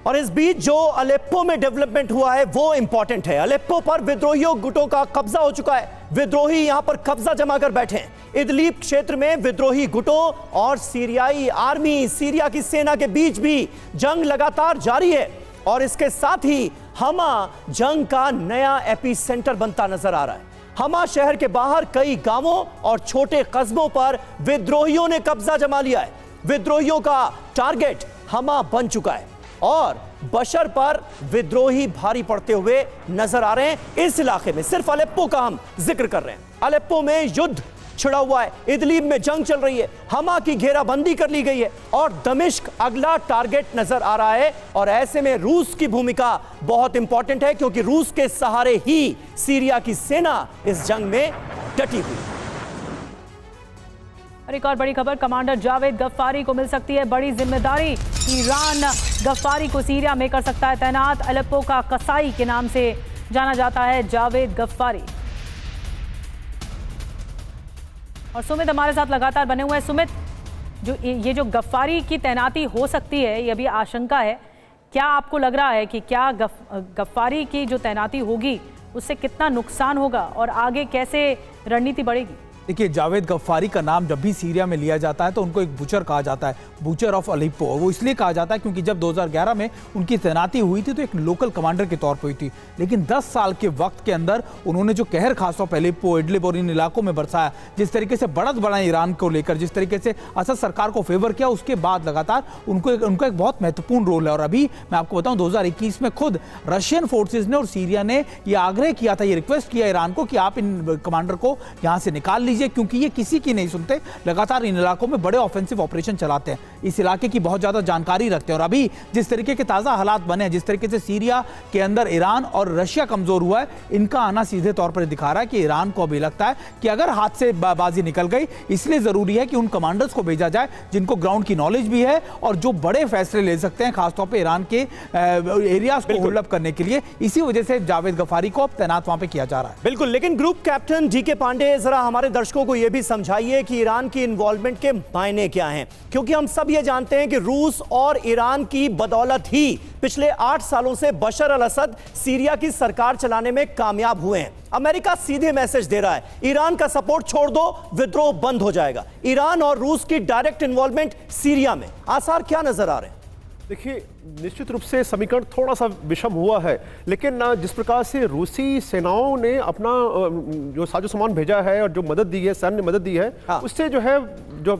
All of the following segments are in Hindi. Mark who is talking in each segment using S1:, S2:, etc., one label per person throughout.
S1: और इस बीच जो अलेप्पो में डेवलपमेंट हुआ है वो इंपॉर्टेंट है। अलेप्पो पर विद्रोहियों गुटों का कब्जा हो चुका है। विद्रोही यहां पर कब्जा जमा कर बैठे हैं। इदलीब क्षेत्र में विद्रोही गुटों और सीरियाई आर्मी, सीरिया की सेना के बीच भी जंग लगातार जारी है और इसके साथ ही हमा जंग का नया एपिसेंटर बनता नजर आ रहा है। हमा शहर के बाहर कई गांवों और छोटे कस्बों पर विद्रोहियों ने कब्जा जमा लिया है। विद्रोहियों का टारगेट हमा बन चुका है और बशर पर विद्रोही भारी पड़ते हुए नजर आ रहे हैं। इस इलाके में सिर्फ अलेप्पो का हम जिक्र कर रहे हैं। अलेप्पो में युद्ध छिड़ा हुआ है, इदलीब में जंग चल रही है, हमा की घेराबंदी कर ली गई है और दमिश्क अगला टारगेट नजर आ रहा है। और ऐसे में रूस की भूमिका बहुत इंपॉर्टेंट है क्योंकि रूस के सहारे ही सीरिया की सेना इस जंग में डटी हुई है।
S2: और एक और बड़ी खबर, कमांडर जावेद गफ्फारी को मिल सकती है बड़ी जिम्मेदारी। ईरान गफ्फारी को सीरिया में कर सकता है तैनात। अलेप्पो का कसाई के नाम से जाना जाता है जावेद गफ्फारी। और सुमित हमारे साथ लगातार बने हुए हैं। सुमित, ये जो गफ्फारी की तैनाती हो सकती है, ये अभी आशंका है, क्या आपको लग रहा है कि क्या गफ्फारी की जो तैनाती होगी उससे कितना नुकसान होगा और आगे कैसे रणनीति बढ़ेगी?
S3: देखिए, जावेद गफ्फारी का नाम जब भी सीरिया में लिया जाता है तो उनको एक बुचर कहा जाता है, बुचर ऑफ अलेप्पो। वो इसलिए कहा जाता है क्योंकि जब 2011 में उनकी तैनाती हुई थी तो एक लोकल कमांडर के तौर पर हुई थी, लेकिन 10 साल के वक्त के अंदर उन्होंने जो कहर खासतौर पर अलेप्पो, इडलिब और इन इलाकों में बरसाया, जिस तरीके से बढ़त बढ़ा ईरान को लेकर, जिस तरीके से असद सरकार को फेवर किया, उसके बाद लगातार उनका एक बहुत महत्वपूर्ण रोल है। और अभी मैं आपको बताऊं, 2021 में खुद रशियन फोर्सेज ने और सीरिया ने यह आग्रह किया था, ये रिक्वेस्ट किया ईरान को कि आप इन कमांडर को यहाँ से निकाल लीजिए, क्योंकि ये किसी की नहीं सुनते, लगातार इन इलाकों में बड़े ऑफेंसिव ऑपरेशन चलाते हैं, इस इलाके की बहुत ज्यादा जानकारी रखते हैं। और अभी जिस तरीके के ताजा हालात बने हैं, जिस तरीके से सीरिया के अंदर ईरान और रशिया कमजोर हुआ है, इनका आना सीधे तौर पर दिखा रहा है कि ईरान को अभी लगता है कि अगर हाथ से बाजी निकल गई, इसलिए जरूरी है कि उन कमांडर्स को भेजा जाए जिनको ग्राउंड की नॉलेज भी है और जो बड़े फैसले ले सकते हैं, खासतौर पर ईरान के एरियाज को होल्ड अप करने के लिए। इसी वजह से जावेद गफ्फारी को तैनात वहां पर किया जा रहा है।
S1: बिल्कुल, लेकिन ग्रुप कैप्टन जी के पांडे, जरा हमारे दर्शकों को यह भी समझाइए कि ईरान की इन्वॉल्वमेंट के मायने क्या हैं, क्योंकि हम सब ये जानते हैं कि रूस और ईरान की बदौलत ही पिछले 8 सालों से बशर अल असद सीरिया की सरकार चलाने में कामयाब हुए हैं। अमेरिका सीधे मैसेज दे रहा है, ईरान का सपोर्ट छोड़ दो, विद्रोह बंद हो जाएगा। ईरान और रूस की डायरेक्ट इन्वॉल्वमेंट सीरिया में आसार क्या नजर आ रहे हैं?
S4: देखिए, निश्चित रूप से समीकरण थोड़ा सा विषम हुआ है, लेकिन जिस प्रकार से रूसी सेनाओं ने अपना जो साजो सामान भेजा है और जो मदद दी है, सैन्य मदद दी है, उससे जो है जो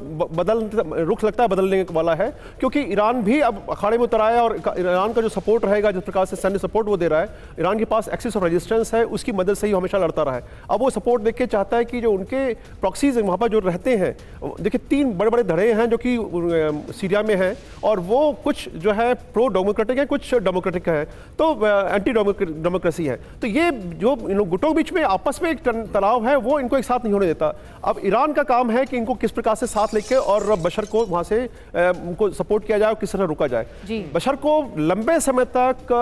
S4: रुख लगता है बदलने वाला है, क्योंकि ईरान भी अब अखाड़े में उतर आया और ईरान का जो सपोर्ट रहेगा, जिस प्रकार से सैन्य सपोर्ट वो दे रहा है, ईरान के पास एक्सिस ऑफ रेजिस्टेंस है, उसकी मदद से ही हमेशा लड़ता रहा है। अब वो सपोर्ट देख के चाहता है कि जो उनके प्रॉक्सीज वहाँ पर जो रहते हैं, देखिए 3 बड़े बड़े धड़े हैं जो कि सीरिया में हैं और वो कुछ जो है प्रो डेमोक्रेटिक है, कुछ डेमोक्रेटिक है, तो एंटी डेमोक्रेसी है। तो ये जो इन गुटों के बीच में आपस में एक तनाव है, वो इनको एक साथ नहीं होने देता। अब ईरान का काम है कि इनको किस प्रकार से साथ लेके और बशर को वहां से उनको सपोर्ट किया जाए और किस तरह रोका जाए। बशर को लंबे समय तक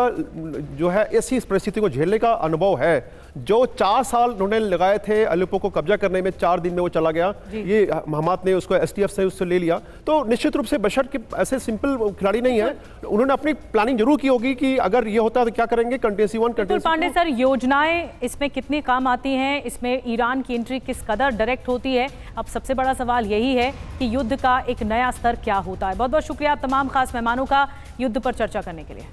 S4: जो है ऐसी परिस्थिति को झेलने का अनुभव है। जो 4 साल उन्होंने लगाए थे अलेप्पो को कब्जा करने में, 4 दिन में वो चला गया। ये हमात ने उसको एसटीएफ से उससे ले लिया। तो निश्चित रूप से बशर के ऐसे सिंपल खिलाड़ी नहीं है, उन्होंने अपनी प्लानिंग जरूर की होगी कि अगर ये होता है तो क्या करेंगे। Contingency 1, contingency 2।
S2: पांडे सर, योजनाएं इसमें कितनी काम आती हैं, इसमें ईरान की एंट्री किस कदर डायरेक्ट होती है? अब सबसे बड़ा सवाल यही है कि युद्ध का एक नया स्तर क्या होता है। बहुत बहुत शुक्रिया आप तमाम खास मेहमानों का युद्ध पर चर्चा करने के लिए।